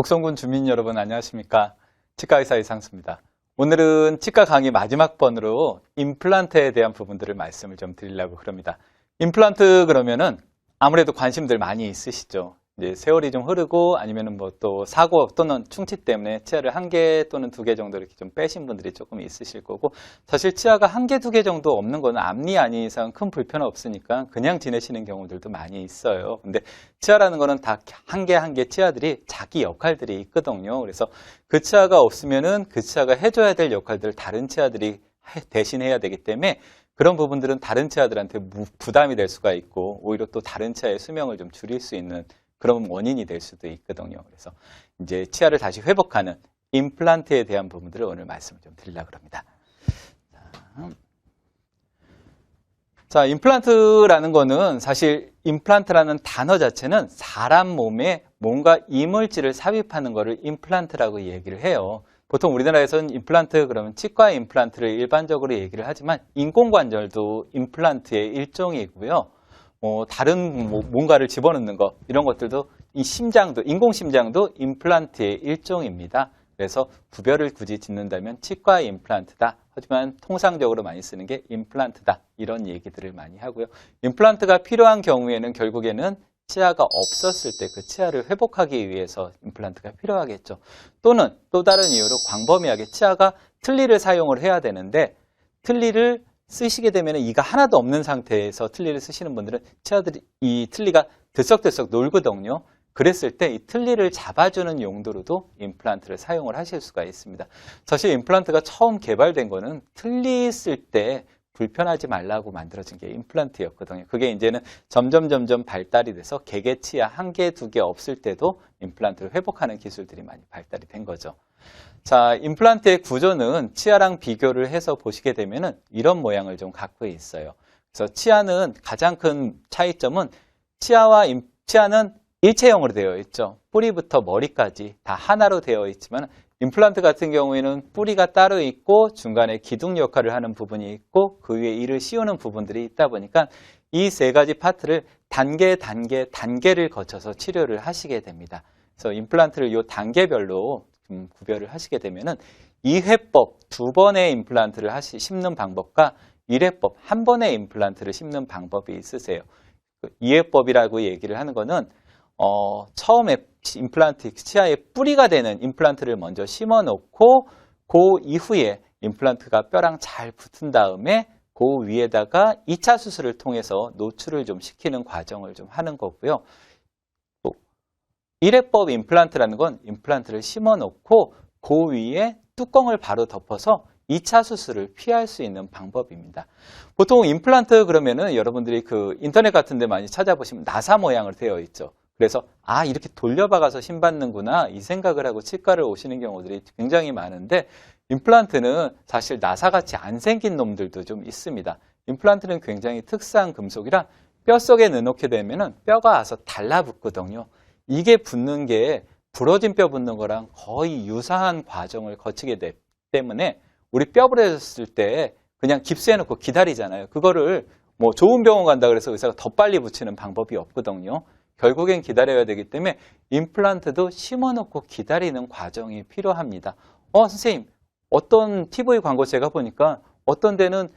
덕성군 주민 여러분 안녕하십니까? 치과의사 이상수입니다. 오늘은 치과 강의 마지막 번으로 임플란트에 대한 부분들을 말씀을 좀 드리려고 합니다. 임플란트 그러면은 아무래도 관심들 많이 있으시죠. 이제 세월이 좀 흐르고 아니면은 뭐 또 사고 또는 충치 때문에 치아를 1개 또는 2개 정도 이렇게 좀 빼신 분들이 조금 있으실 거고, 사실 치아가 1개, 2개 정도 없는 거는 앞니 아닌 이상 큰 불편은 없으니까 그냥 지내시는 경우들도 많이 있어요. 근데 치아라는 거는 다 한 개 한 개 치아들이 자기 역할들이 있거든요. 그래서 그 치아가 없으면은 그 치아가 해줘야 될 역할들을 다른 치아들이 대신해야 되기 때문에 그런 부분들은 다른 치아들한테 부담이 될 수가 있고, 오히려 또 다른 치아의 수명을 좀 줄일 수 있는 그런 원인이 될 수도 있거든요. 그래서 이제 치아를 다시 회복하는 임플란트에 대한 부분들을 오늘 말씀을 좀 드리려고 합니다. 자, 임플란트라는 거는 사실 임플란트라는 단어 자체는 사람 몸에 뭔가 이물질을 삽입하는 거를 임플란트라고 얘기를 해요. 보통 우리나라에서는 임플란트 그러면 치과 임플란트를 일반적으로 얘기를 하지만 인공관절도 임플란트의 일종이고요. 다른 뭔가를 집어넣는 거 이런 것들도 이 심장도 인공심장도 임플란트의 일종입니다. 그래서 구별을 굳이 짓는다면 치과 임플란트다. 하지만 통상적으로 많이 쓰는 게 임플란트다. 이런 얘기들을 많이 하고요. 임플란트가 필요한 경우에는 결국에는 치아가 없었을 때 그 치아를 회복하기 위해서 임플란트가 필요하겠죠. 또는 또 다른 이유로 광범위하게 치아가 틀니를 사용을 해야 되는데 틀니를 쓰시게 되면 이가 하나도 없는 상태에서 틀니를 쓰시는 분들은 치아들이 이 틀니가 들썩들썩 놀거든요. 그랬을 때 이 틀니를 잡아주는 용도로도 임플란트를 사용을 하실 수가 있습니다. 사실 임플란트가 처음 개발된 거는 틀니 쓸 때 불편하지 말라고 만들어진 게 임플란트였거든요. 그게 이제는 점점 발달이 돼서 개개치아 1개, 2개 없을 때도 임플란트를 회복하는 기술들이 많이 발달이 된 거죠. 자, 임플란트의 구조는 치아랑 비교를 해서 보시게 되면은 이런 모양을 좀 갖고 있어요. 그래서 치아는 가장 큰 차이점은 치아는 일체형으로 되어 있죠. 뿌리부터 머리까지 다 하나로 되어 있지만 임플란트 같은 경우에는 뿌리가 따로 있고 중간에 기둥 역할을 하는 부분이 있고 그 위에 이를 씌우는 부분들이 있다 보니까 이 세 가지 파트를 단계를 거쳐서 치료를 하시게 됩니다. 그래서 임플란트를 이 단계별로 구별을 하시게 되면은 2회법 2번의 임플란트를 심는 방법과 1회법 1번의 임플란트를 심는 방법이 있으세요. 2회법이라고 얘기를 하는 거는 처음에 임플란트 치아에 뿌리가 되는 임플란트를 먼저 심어 놓고 그 이후에 임플란트가 뼈랑 잘 붙은 다음에 그 위에다가 2차 수술을 통해서 노출을 좀 시키는 과정을 좀 하는 거고요. 1회법 임플란트라는 건 임플란트를 심어 놓고 그 위에 뚜껑을 바로 덮어서 2차 수술을 피할 수 있는 방법입니다. 보통 임플란트 그러면은 여러분들이 그 인터넷 같은 데 많이 찾아보시면 나사 모양으로 되어 있죠. 그래서 이렇게 돌려박아서 심받는구나 이 생각을 하고 치과를 오시는 경우들이 굉장히 많은데, 임플란트는 사실 나사같이 안 생긴 놈들도 좀 있습니다. 임플란트는 굉장히 특수한 금속이라 뼛속에 넣어놓게 되면은 뼈가 와서 달라붙거든요. 이게 붙는 게 부러진 뼈 붙는 거랑 거의 유사한 과정을 거치게 되기 때문에 우리 뼈 부러졌을 때 그냥 깁스해놓고 기다리잖아요. 그거를 뭐 좋은 병원 간다 그래서 의사가 더 빨리 붙이는 방법이 없거든요. 결국엔 기다려야 되기 때문에 임플란트도 심어놓고 기다리는 과정이 필요합니다. 선생님, 어떤 TV 광고 제가 보니까 어떤 데는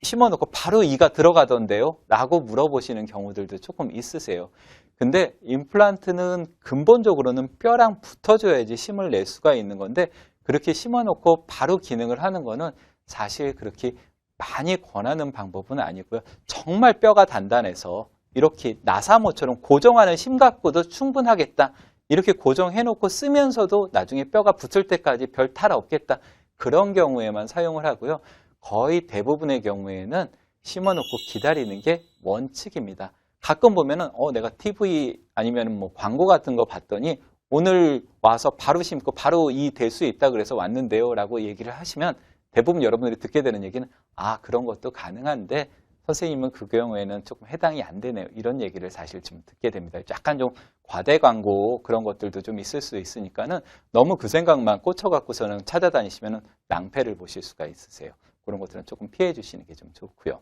심어놓고 바로 이가 들어가던데요? 라고 물어보시는 경우들도 조금 있으세요. 근데 임플란트는 근본적으로는 뼈랑 붙어줘야지 힘을 낼 수가 있는 건데, 그렇게 심어놓고 바로 기능을 하는 거는 사실 그렇게 많이 권하는 방법은 아니고요. 정말 뼈가 단단해서 이렇게 나사모처럼 고정하는 심 갖고도 충분하겠다. 이렇게 고정해놓고 쓰면서도 나중에 뼈가 붙을 때까지 별 탈 없겠다. 그런 경우에만 사용을 하고요. 거의 대부분의 경우에는 심어놓고 기다리는 게 원칙입니다. 가끔 보면은 내가 TV 아니면 뭐 광고 같은 거 봤더니 오늘 와서 바로 심고 바로 이 될 수 있다 그래서 왔는데요 라고 얘기를 하시면 대부분 여러분들이 듣게 되는 얘기는 그런 것도 가능한데 선생님은 그 경우에는 조금 해당이 안 되네요. 이런 얘기를 사실 좀 듣게 됩니다. 약간 좀 과대 광고 그런 것들도 좀 있을 수 있으니까는 너무 그 생각만 꽂혀갖고서는 찾아다니시면 낭패를 보실 수가 있으세요. 그런 것들은 조금 피해 주시는 게 좀 좋고요.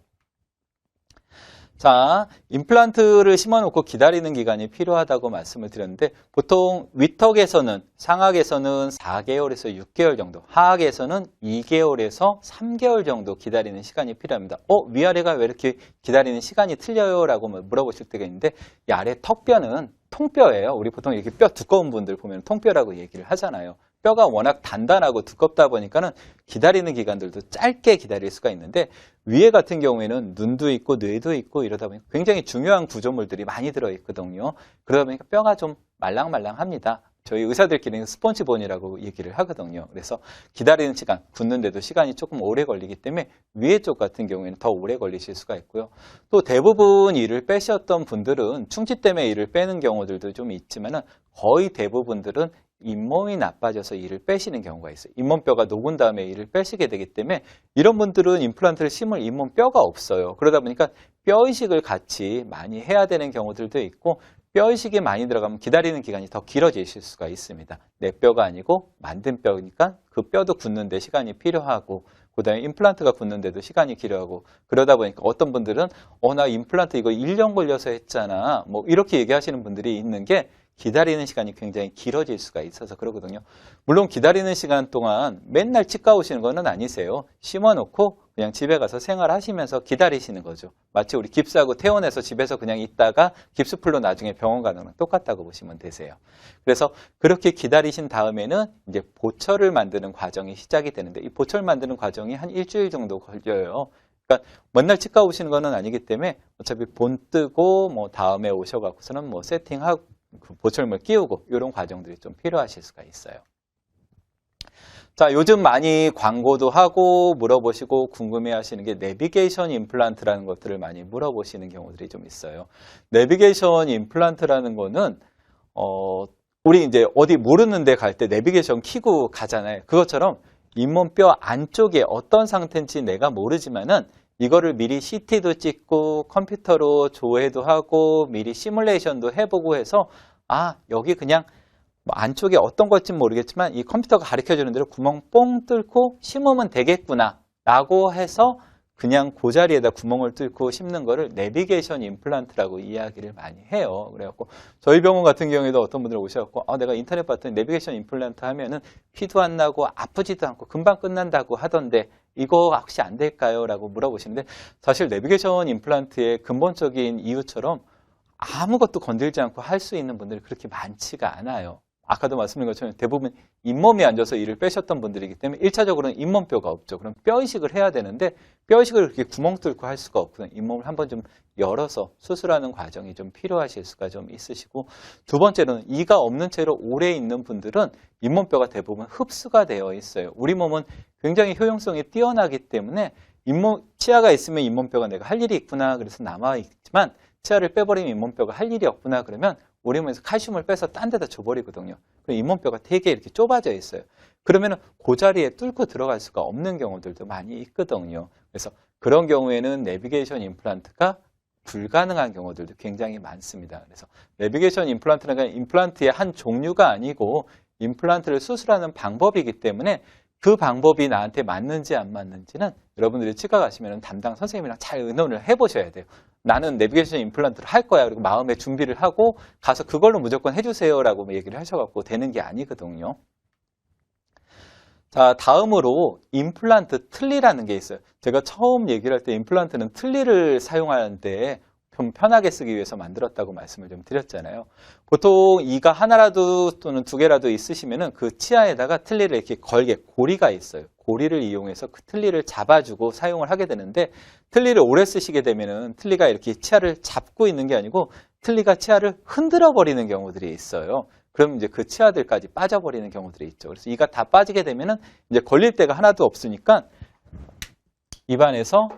자, 임플란트를 심어놓고 기다리는 기간이 필요하다고 말씀을 드렸는데 보통 위턱에서는 상악에서는 4개월에서 6개월 정도, 하악에서는 2개월에서 3개월 정도 기다리는 시간이 필요합니다. 위아래가 왜 이렇게 기다리는 시간이 틀려요? 라고 물어보실 때가 있는데 이 아래 턱뼈는 통뼈예요. 우리 보통 이렇게 뼈 두꺼운 분들 보면 통뼈라고 얘기를 하잖아요. 뼈가 워낙 단단하고 두껍다 보니까는 기다리는 기간들도 짧게 기다릴 수가 있는데 위에 같은 경우에는 눈도 있고 뇌도 있고 이러다 보니까 굉장히 중요한 구조물들이 많이 들어있거든요. 그러다 보니까 뼈가 좀 말랑말랑합니다. 저희 의사들끼리는 스폰지본이라고 얘기를 하거든요. 그래서 기다리는 시간, 굳는데도 시간이 조금 오래 걸리기 때문에 위에 쪽 같은 경우에는 더 오래 걸리실 수가 있고요. 또 대부분 이를 빼셨던 분들은 충치 때문에 이를 빼는 경우들도 좀 있지만은 거의 대부분들은 잇몸이 나빠져서 이를 빼시는 경우가 있어요. 잇몸뼈가 녹은 다음에 이를 빼시게 되기 때문에 이런 분들은 임플란트를 심을 잇몸뼈가 없어요. 그러다 보니까 뼈이식을 같이 많이 해야 되는 경우들도 있고 뼈이식이 많이 들어가면 기다리는 기간이 더 길어지실 수가 있습니다. 내 뼈가 아니고 만든 뼈니까 그 뼈도 굳는 데 시간이 필요하고 그다음에 임플란트가 굳는데도 시간이 필요하고 그러다 보니까 어떤 분들은 나 임플란트 이거 1년 걸려서 했잖아. 뭐 이렇게 얘기하시는 분들이 있는 게 기다리는 시간이 굉장히 길어질 수가 있어서 그러거든요. 물론 기다리는 시간 동안 맨날 치과 오시는 거는 아니세요. 심어놓고 그냥 집에 가서 생활하시면서 기다리시는 거죠. 마치 우리 깁스하고 퇴원해서 집에서 그냥 있다가 깁스풀로 나중에 병원 가는 거랑 똑같다고 보시면 되세요. 그래서 그렇게 기다리신 다음에는 이제 보철을 만드는 과정이 시작이 되는데 이 보철 만드는 과정이 한 일주일 정도 걸려요. 그러니까 맨날 치과 오시는 거는 아니기 때문에 어차피 본 뜨고 뭐 다음에 오셔갖고서는 뭐 세팅하고 그 보철물 끼우고 이런 과정들이 좀 필요하실 수가 있어요. 자, 요즘 많이 광고도 하고 물어보시고 궁금해 하시는 게 내비게이션 임플란트라는 것들을 많이 물어보시는 경우들이 좀 있어요. 내비게이션 임플란트라는 거는 우리 이제 어디 모르는 데 갈 때 내비게이션 키고 가잖아요. 그것처럼 잇몸뼈 안쪽에 어떤 상태인지 내가 모르지만은 이거를 미리 CT도 찍고 컴퓨터로 조회도 하고 미리 시뮬레이션도 해보고 해서 여기 그냥 안쪽에 어떤 걸지 모르겠지만 이 컴퓨터가 가르쳐주는 대로 구멍 뽕 뚫고 심으면 되겠구나 라고 해서 그냥 그 자리에다 구멍을 뚫고 심는 거를 내비게이션 임플란트라고 이야기를 많이 해요. 그래갖고 저희 병원 같은 경우에도 어떤 분들 오셔갖고 내가 인터넷 봤더니 내비게이션 임플란트 하면은 피도 안 나고 아프지도 않고 금방 끝난다고 하던데 이거 혹시 안 될까요? 라고 물어보시는데 사실 내비게이션 임플란트의 근본적인 이유처럼 아무것도 건들지 않고 할 수 있는 분들이 그렇게 많지가 않아요. 아까도 말씀드린 것처럼 대부분 잇몸이 안 좋아서 이를 빼셨던 분들이기 때문에 1차적으로는 잇몸뼈가 없죠. 그럼 뼈이식을 해야 되는데 뼈이식을 그렇게 구멍 뚫고 할 수가 없거든요. 잇몸을 한번 좀 열어서 수술하는 과정이 좀 필요하실 수가 좀 있으시고 두 번째로는 이가 없는 채로 오래 있는 분들은 잇몸뼈가 대부분 흡수가 되어 있어요. 우리 몸은 굉장히 효용성이 뛰어나기 때문에 치아가 있으면 잇몸뼈가 내가 할 일이 있구나 그래서 남아있지만 치아를 빼버리면 잇몸뼈가 할 일이 없구나 그러면 우리 몸에서 칼슘을 빼서 딴 데다 줘버리거든요. 그럼 잇몸뼈가 되게 이렇게 좁아져 있어요. 그러면은 그 자리에 뚫고 들어갈 수가 없는 경우들도 많이 있거든요. 그래서 그런 경우에는 내비게이션 임플란트가 불가능한 경우들도 굉장히 많습니다. 그래서 내비게이션 임플란트는 임플란트의 한 종류가 아니고 임플란트를 수술하는 방법이기 때문에 그 방법이 나한테 맞는지 안 맞는지는 여러분들이 치과 가시면 담당 선생님이랑 잘 의논을 해보셔야 돼요. 나는 내비게이션 임플란트를 할 거야. 그리고 마음의 준비를 하고 가서 그걸로 무조건 해주세요라고 얘기를 하셔갖고 되는 게 아니거든요. 자, 다음으로 임플란트 틀니라는 게 있어요. 제가 처음 얘기를 할 때 임플란트는 틀니를 사용하는데 좀 편하게 쓰기 위해서 만들었다고 말씀을 좀 드렸잖아요. 보통 이가 하나라도 또는 두 개라도 있으시면은 그 치아에다가 틀니를 이렇게 걸게 고리가 있어요. 고리를 이용해서 그 틀니를 잡아주고 사용을 하게 되는데 틀니를 오래 쓰시게 되면은 틀니가 이렇게 치아를 잡고 있는 게 아니고 틀니가 치아를 흔들어 버리는 경우들이 있어요. 그럼 이제 그 치아들까지 빠져버리는 경우들이 있죠. 그래서 이가 다 빠지게 되면은 이제 걸릴 데가 하나도 없으니까 입안에서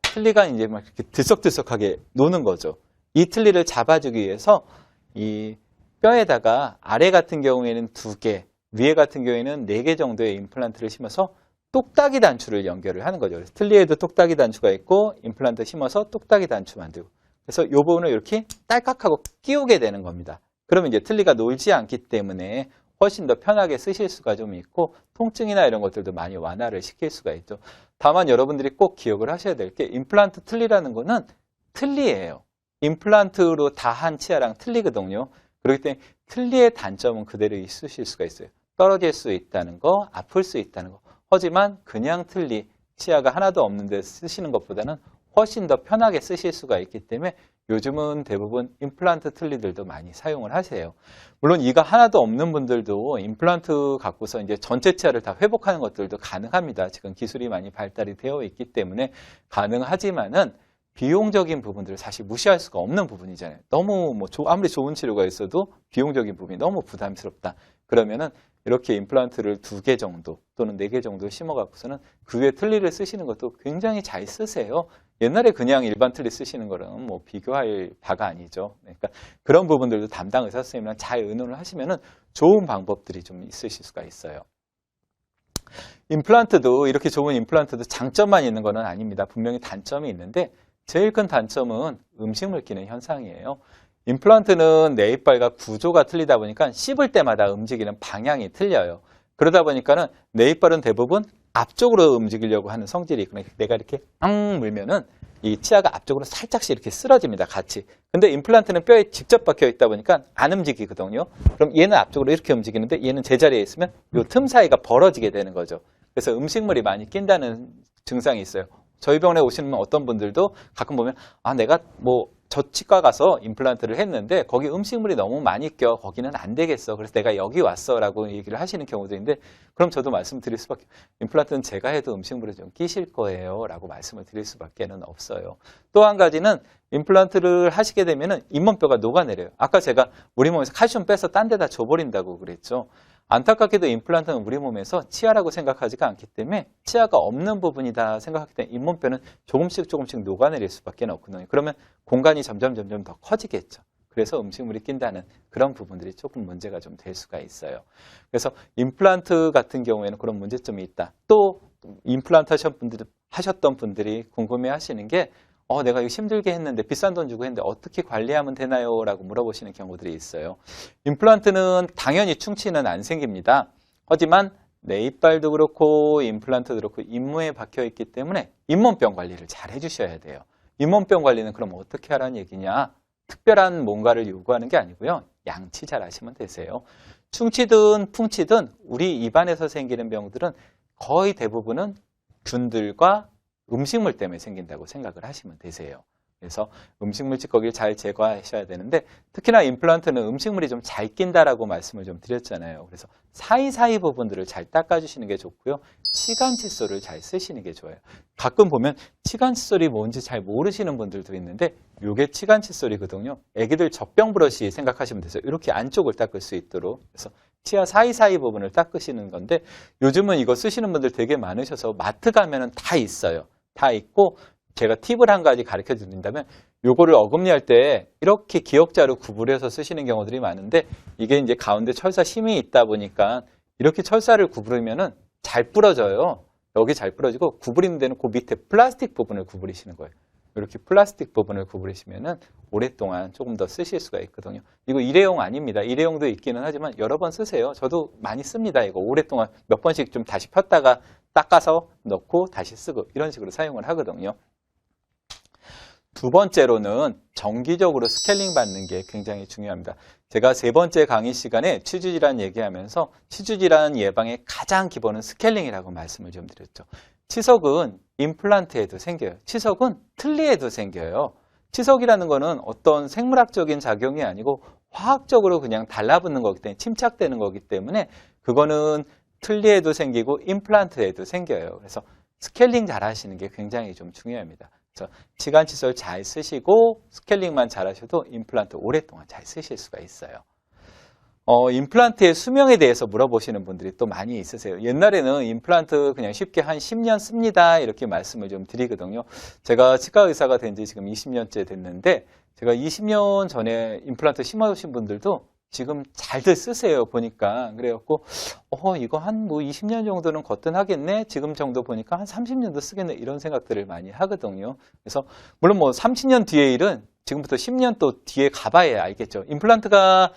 틀니가 이제 막 이렇게 들썩들썩하게 노는 거죠. 이 틀니를 잡아주기 위해서 이 뼈에다가 아래 같은 경우에는 2개, 위에 같은 경우에는 4개 정도의 임플란트를 심어서 똑딱이 단추를 연결을 하는 거죠. 그래서 틀니에도 똑딱이 단추가 있고 임플란트 심어서 똑딱이 단추 만들고 그래서 이 부분을 이렇게 딸깍하고 끼우게 되는 겁니다. 그러면 이제 틀니가 놀지 않기 때문에 훨씬 더 편하게 쓰실 수가 좀 있고 통증이나 이런 것들도 많이 완화를 시킬 수가 있죠. 다만 여러분들이 꼭 기억을 하셔야 될 게 임플란트 틀니라는 거는 틀니예요. 임플란트로 다 한 치아랑 틀니거든요. 그렇기 때문에 틀니의 단점은 그대로 있으실 수가 있어요. 떨어질 수 있다는 거, 아플 수 있다는 거. 하지만 그냥 틀니, 치아가 하나도 없는데 쓰시는 것보다는 훨씬 더 편하게 쓰실 수가 있기 때문에 요즘은 대부분 임플란트 틀니들도 많이 사용을 하세요. 물론 이가 하나도 없는 분들도 임플란트 갖고서 이제 전체 치아를 다 회복하는 것들도 가능합니다. 지금 기술이 많이 발달이 되어 있기 때문에 가능하지만은 비용적인 부분들을 사실 무시할 수가 없는 부분이잖아요. 너무 아무리 좋은 치료가 있어도 비용적인 부분이 너무 부담스럽다. 그러면은 이렇게 임플란트를 2개 정도 또는 4개 정도 심어 갖고서는 그 위에 틀니를 쓰시는 것도 굉장히 잘 쓰세요. 옛날에 그냥 일반 틀니 쓰시는 거랑 뭐 비교할 바가 아니죠. 그러니까 그런 부분들도 담당 의사 선생님이랑 잘 의논을 하시면은 좋은 방법들이 좀 있으실 수가 있어요. 임플란트도 이렇게 좋은 임플란트도 장점만 있는 건 아닙니다. 분명히 단점이 있는데 제일 큰 단점은 음식물 끼는 현상이에요. 임플란트는 내 이빨과 구조가 틀리다 보니까 씹을 때마다 움직이는 방향이 틀려요. 그러다 보니까는 내 이빨은 대부분 앞쪽으로 움직이려고 하는 성질이 있거든요. 내가 이렇게 물면은 이 치아가 앞쪽으로 살짝씩 이렇게 쓰러집니다. 같이. 근데 임플란트는 뼈에 직접 박혀 있다 보니까 안 움직이거든요. 그럼 얘는 앞쪽으로 이렇게 움직이는데 얘는 제자리에 있으면 이 틈 사이가 벌어지게 되는 거죠. 그래서 음식물이 많이 낀다는 증상이 있어요. 저희 병원에 오시는 어떤 분들도 가끔 보면 내가 저 치과 가서 임플란트를 했는데 거기 음식물이 너무 많이 껴. 거기는 안 되겠어. 그래서 내가 여기 왔어 라고 얘기를 하시는 경우도 있는데 그럼 저도 말씀드릴 수밖에 임플란트는 제가 해도 음식물이 좀 끼실 거예요 라고 말씀을 드릴 수밖에 없어요. 또 한 가지는 임플란트를 하시게 되면 잇몸뼈가 녹아내려요. 아까 제가 우리 몸에서 칼슘 빼서 딴 데다 줘버린다고 그랬죠. 안타깝게도 임플란트는 우리 몸에서 치아라고 생각하지가 않기 때문에 치아가 없는 부분이다 생각하기 때문에 잇몸뼈는 조금씩 녹아내릴 수밖에 없거든요. 그러면 공간이 점점 더 커지겠죠. 그래서 음식물이 낀다는 그런 부분들이 조금 문제가 좀 될 수가 있어요. 그래서 임플란트 같은 경우에는 그런 문제점이 있다. 또 임플란트 하셨던 분들이 궁금해 하시는 게 내가 이거 힘들게 했는데 비싼 돈 주고 했는데 어떻게 관리하면 되나요? 라고 물어보시는 경우들이 있어요. 임플란트는 당연히 충치는 안 생깁니다. 하지만 내 이빨도 그렇고 임플란트도 그렇고 잇몸에 박혀 있기 때문에 잇몸병 관리를 잘 해주셔야 돼요. 잇몸병 관리는 그럼 어떻게 하라는 얘기냐? 특별한 뭔가를 요구하는 게 아니고요. 양치 잘 하시면 되세요. 충치든 풍치든 우리 입안에서 생기는 병들은 거의 대부분은 균들과 음식물 때문에 생긴다고 생각을 하시면 되세요. 그래서 음식물 찌꺼기를 잘 제거하셔야 되는데 특히나 임플란트는 음식물이 좀 잘 낀다라고 말씀을 좀 드렸잖아요. 그래서 사이사이 부분들을 잘 닦아주시는 게 좋고요. 치간 칫솔을 잘 쓰시는 게 좋아요. 가끔 보면 치간 칫솔이 뭔지 잘 모르시는 분들도 있는데 이게 치간 칫솔이거든요. 애기들 젖병 브러쉬 생각하시면 되세요. 이렇게 안쪽을 닦을 수 있도록. 그래서 치아 사이사이 부분을 닦으시는 건데 요즘은 이거 쓰시는 분들 되게 많으셔서 마트 가면은 다 있어요. 다 있고 제가 팁을 한 가지 가르쳐 드린다면 요거를 어금니할 때 이렇게 기역자로 구부려서 쓰시는 경우들이 많은데 이게 이제 가운데 철사 심이 있다 보니까 이렇게 철사를 구부리면은 잘 부러져요. 여기 잘 부러지고 구부리는 데는 그 밑에 플라스틱 부분을 구부리시는 거예요. 이렇게 플라스틱 부분을 구부리시면은 오랫동안 조금 더 쓰실 수가 있거든요. 이거 일회용 아닙니다. 일회용도 있기는 하지만 여러 번 쓰세요. 저도 많이 씁니다. 이거 오랫동안 몇 번씩 좀 다시 폈다가 닦아서 넣고 다시 쓰고 이런 식으로 사용을 하거든요. 두 번째로는 정기적으로 스케일링 받는 게 굉장히 중요합니다. 제가 3번째 강의 시간에 치주질환 얘기하면서 치주질환 예방의 가장 기본은 스케일링이라고 말씀을 좀 드렸죠. 치석은 임플란트에도 생겨요. 치석은 틀니에도 생겨요. 치석이라는 거는 어떤 생물학적인 작용이 아니고 화학적으로 그냥 달라붙는 거기 때문에 침착되는 거기 때문에 그거는 틀니에도 생기고 임플란트에도 생겨요. 그래서 스케일링 잘 하시는 게 굉장히 좀 중요합니다. 그래서 치간 칫솔 잘 쓰시고 스케일링만 잘 하셔도 임플란트 오랫동안 잘 쓰실 수가 있어요. 임플란트의 수명에 대해서 물어보시는 분들이 또 많이 있으세요. 옛날에는 임플란트 그냥 쉽게 한 10년 씁니다. 이렇게 말씀을 좀 드리거든요. 제가 치과 의사가 된 지 지금 20년째 됐는데 제가 20년 전에 임플란트 심어주신 분들도 지금 잘들 쓰세요. 보니까. 그래갖고 이거 한 20년 정도는 거뜬하겠네. 지금 정도 보니까 한 30년도 쓰겠네. 이런 생각들을 많이 하거든요. 그래서 물론 30년 뒤의 일은 지금부터 10년 또 뒤에 가봐야 알겠죠. 임플란트가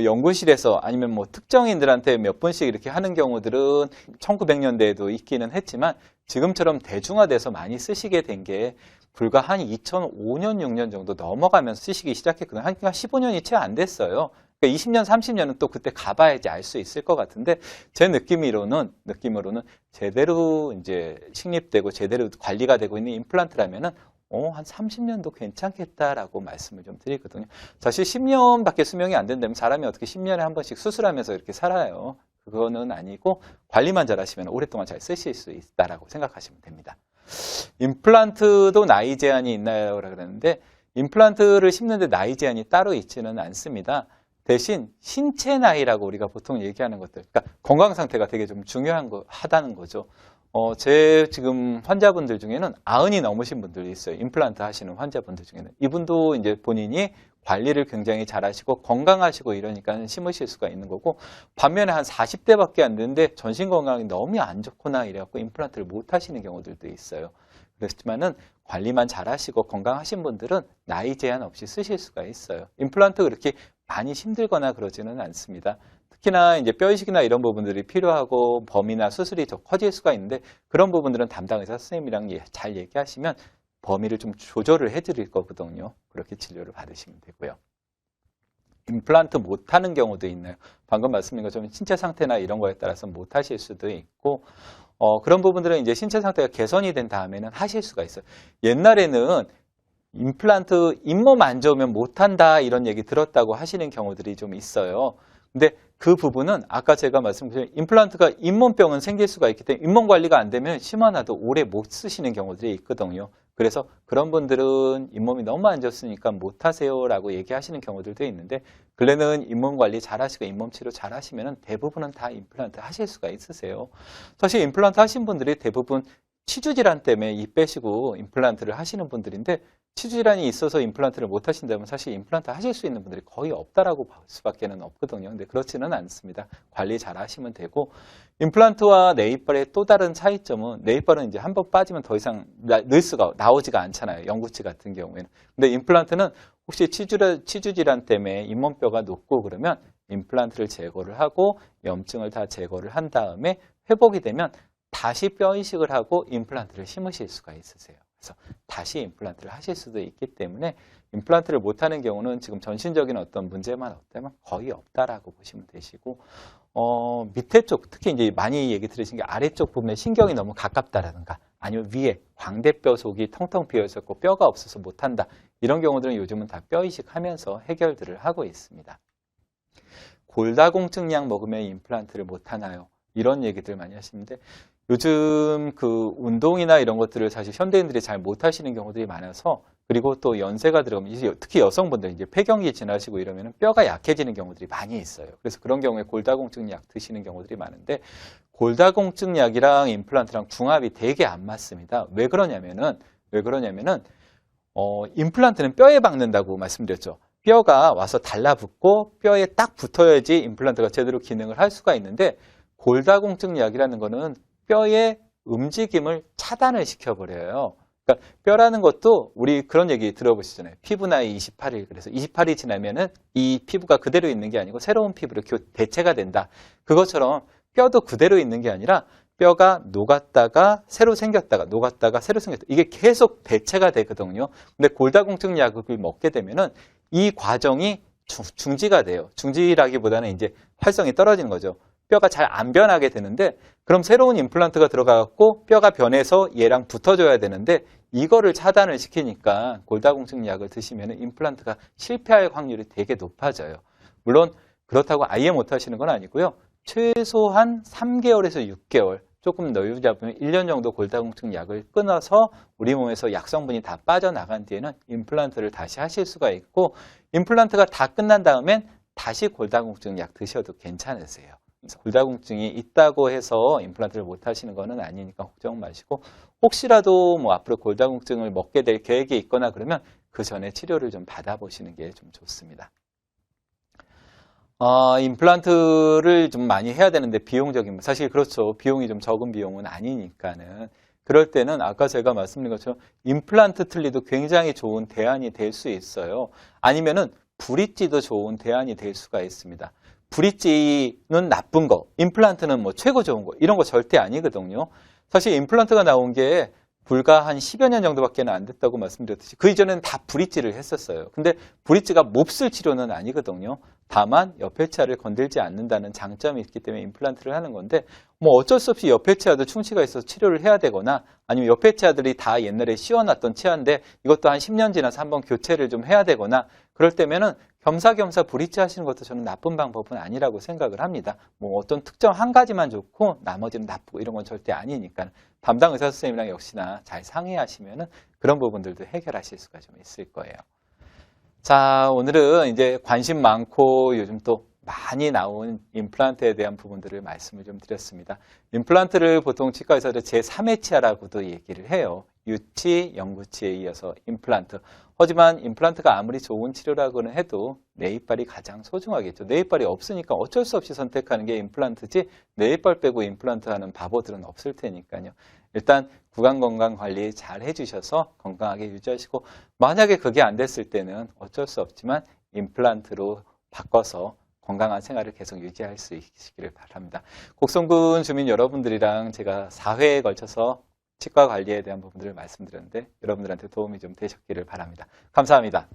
연구실에서 아니면 특정인들한테 몇 번씩 이렇게 하는 경우들은 1900년대에도 있기는 했지만 지금처럼 대중화돼서 많이 쓰시게 된 게 불과 한 2005년, 6년 정도 넘어가면서 쓰시기 시작했거든요. 한 15년이 채 안 됐어요. 그러니까 20년, 30년은 또 그때 가봐야지 알 수 있을 것 같은데 제 느낌으로는 제대로 이제 식립되고 제대로 관리가 되고 있는 임플란트라면은 한 30년도 괜찮겠다라고 말씀을 좀 드리거든요. 사실 10년밖에 수명이 안 된다면 사람이 어떻게 10년에 한 번씩 수술하면서 이렇게 살아요. 그거는 아니고 관리만 잘하시면 오랫동안 잘 쓰실 수 있다라고 생각하시면 됩니다. 임플란트도 나이 제한이 있나요? 그러는데 임플란트를 심는데 나이 제한이 따로 있지는 않습니다. 대신 신체 나이라고 우리가 보통 얘기하는 것들, 그러니까 건강 상태가 되게 좀 하다는 거죠. 제 지금 환자분들 중에는 90이 넘으신 분들이 있어요. 임플란트 하시는 환자분들 중에는. 이분도 이제 본인이 관리를 굉장히 잘 하시고 건강하시고 이러니까 심으실 수가 있는 거고, 반면에 한 40대밖에 안 되는데 전신 건강이 너무 안 좋거나 이래갖고 임플란트를 못 하시는 경우들도 있어요. 그렇지만은 관리만 잘 하시고 건강하신 분들은 나이 제한 없이 쓰실 수가 있어요. 임플란트 그렇게 많이 힘들거나 그러지는 않습니다. 특히나 이제 뼈이식이나 이런 부분들이 필요하고 범위나 수술이 더 커질 수가 있는데 그런 부분들은 담당 의사 선생님이랑 잘 얘기하시면 범위를 좀 조절을 해드릴 거거든요. 그렇게 치료를 받으시면 되고요. 임플란트 못하는 경우도 있나요? 방금 말씀드린 것처럼 신체 상태나 이런 거에 따라서 못하실 수도 있고 그런 부분들은 이제 신체 상태가 개선이 된 다음에는 하실 수가 있어요. 옛날에는 임플란트 잇몸 안 좋으면 못한다 이런 얘기 들었다고 하시는 경우들이 좀 있어요. 근데 그 부분은 아까 제가 말씀드린 임플란트가 잇몸병은 생길 수가 있기 때문에 잇몸 관리가 안 되면 심하나도 오래 못 쓰시는 경우들이 있거든요. 그래서 그런 분들은 잇몸이 너무 안 좋으니까 못하세요 라고 얘기하시는 경우들도 있는데 근래는 잇몸 관리 잘 하시고 잇몸 치료 잘 하시면 대부분은 다 임플란트 하실 수가 있으세요. 사실 임플란트 하신 분들이 대부분 치주질환 때문에 이 빼시고 임플란트를 하시는 분들인데 치주질환이 있어서 임플란트를 못 하신다면 사실 임플란트 하실 수 있는 분들이 거의 없다라고 볼 수밖에 없거든요. 근데 그렇지는 않습니다. 관리 잘 하시면 되고 임플란트와 네일발의 또 다른 차이점은 네일발은 이제 한번 빠지면 더 이상 나오지가 않잖아요. 영구치 같은 경우에는. 근데 임플란트는 혹시 치주질환 때문에 잇몸뼈가 녹고 그러면 임플란트를 제거를 하고 염증을 다 제거를 한 다음에 회복이 되면 다시 뼈 이식을 하고 임플란트를 심으실 수가 있으세요. 그래서 다시 임플란트를 하실 수도 있기 때문에 임플란트를 못하는 경우는 지금 전신적인 어떤 문제만 없다면 거의 없다라고 보시면 되시고 밑에 쪽 특히 이제 많이 얘기 들으신 게 아래쪽 부분에 신경이 너무 가깝다라든가 아니면 위에 광대뼈 속이 텅텅 비어 있었고 뼈가 없어서 못한다 이런 경우들은 요즘은 다 뼈 이식하면서 해결들을 하고 있습니다. 골다공증 약 먹으면 임플란트를 못하나요? 이런 얘기들 많이 하시는데 요즘 그 운동이나 이런 것들을 사실 현대인들이 잘 못하시는 경우들이 많아서 그리고 또 연세가 들어가면 특히 여성분들 이제 폐경기 지나시고 이러면 뼈가 약해지는 경우들이 많이 있어요. 그래서 그런 경우에 골다공증 약 드시는 경우들이 많은데 골다공증 약이랑 임플란트랑 궁합이 되게 안 맞습니다. 왜 그러냐면은 임플란트는 뼈에 박는다고 말씀드렸죠. 뼈가 와서 달라붙고 뼈에 딱 붙어야지 임플란트가 제대로 기능을 할 수가 있는데 골다공증 약이라는 거는 뼈의 움직임을 차단을 시켜버려요. 그러니까 뼈라는 것도 우리 그런 얘기 들어보시잖아요. 피부 나이 28일. 그래서 28일이 지나면은 이 피부가 그대로 있는 게 아니고 새로운 피부로 대체가 된다. 그것처럼 뼈도 그대로 있는 게 아니라 뼈가 녹았다가 새로 생겼다가 녹았다가 새로 생겼다. 이게 계속 대체가 되거든요. 근데 골다공증 약을 먹게 되면은 이 과정이 중지가 돼요. 중지라기보다는 이제 활성이 떨어지는 거죠. 뼈가 잘 안 변하게 되는데 그럼 새로운 임플란트가 들어가갖고 뼈가 변해서 얘랑 붙어줘야 되는데 이거를 차단을 시키니까 골다공증 약을 드시면 임플란트가 실패할 확률이 되게 높아져요. 물론 그렇다고 아예 못하시는 건 아니고요. 최소한 3개월에서 6개월 조금 여유 잡으면 1년 정도 골다공증 약을 끊어서 우리 몸에서 약성분이 다 빠져나간 뒤에는 임플란트를 다시 하실 수가 있고 임플란트가 다 끝난 다음엔 다시 골다공증 약 드셔도 괜찮으세요. 골다공증이 있다고 해서 임플란트를 못 하시는 거는 아니니까 걱정 마시고 혹시라도 뭐 앞으로 골다공증을 먹게 될 계획이 있거나 그러면 그 전에 치료를 좀 받아보시는 게 좀 좋습니다. 임플란트를 좀 많이 해야 되는데 비용적인 사실 그렇죠. 비용이 좀 적은 비용은 아니니까는 그럴 때는 아까 제가 말씀드린 것처럼 임플란트 틀니도 굉장히 좋은 대안이 될 수 있어요. 아니면은 브릿지도 좋은 대안이 될 수가 있습니다. 브릿지는 나쁜 거, 임플란트는 뭐 최고 좋은 거 이런 거 절대 아니거든요. 사실 임플란트가 나온 게 불과 한 10여 년 정도밖에 안 됐다고 말씀드렸듯이 그 이전에는 다 브릿지를 했었어요. 근데 브릿지가 몹쓸 치료는 아니거든요. 다만 옆에치아를 건들지 않는다는 장점이 있기 때문에 임플란트를 하는 건데 뭐 어쩔 수 없이 옆에치아도 충치가 있어서 치료를 해야 되거나 아니면 옆에치아들이 다 옛날에 씌워놨던 치아인데 이것도 한 10년 지나서 한번 교체를 좀 해야 되거나 그럴 때면은 겸사겸사 브릿지 하시는 것도 저는 나쁜 방법은 아니라고 생각을 합니다. 뭐 어떤 특정 한 가지만 좋고 나머지는 나쁘고 이런 건 절대 아니니까 담당 의사 선생님이랑 역시나 잘 상의하시면은 그런 부분들도 해결하실 수가 좀 있을 거예요. 자, 오늘은 이제 관심 많고 요즘 또 많이 나온 임플란트에 대한 부분들을 말씀을 좀 드렸습니다. 임플란트를 보통 치과에서 제3의 치아라고도 얘기를 해요. 유치, 영구치에 이어서 임플란트. 하지만 임플란트가 아무리 좋은 치료라고는 해도 내 이빨이 가장 소중하겠죠. 내 이빨이 없으니까 어쩔 수 없이 선택하는 게 임플란트지 내 이빨 빼고 임플란트 하는 바보들은 없을 테니까요. 일단 구강 건강 관리 잘 해주셔서 건강하게 유지하시고 만약에 그게 안 됐을 때는 어쩔 수 없지만 임플란트로 바꿔서 건강한 생활을 계속 유지할 수 있으시기를 바랍니다. 곡성군 주민 여러분들이랑 제가 4회에 걸쳐서 치과 관리에 대한 부분들을 말씀드렸는데 여러분들한테 도움이 좀 되셨기를 바랍니다. 감사합니다.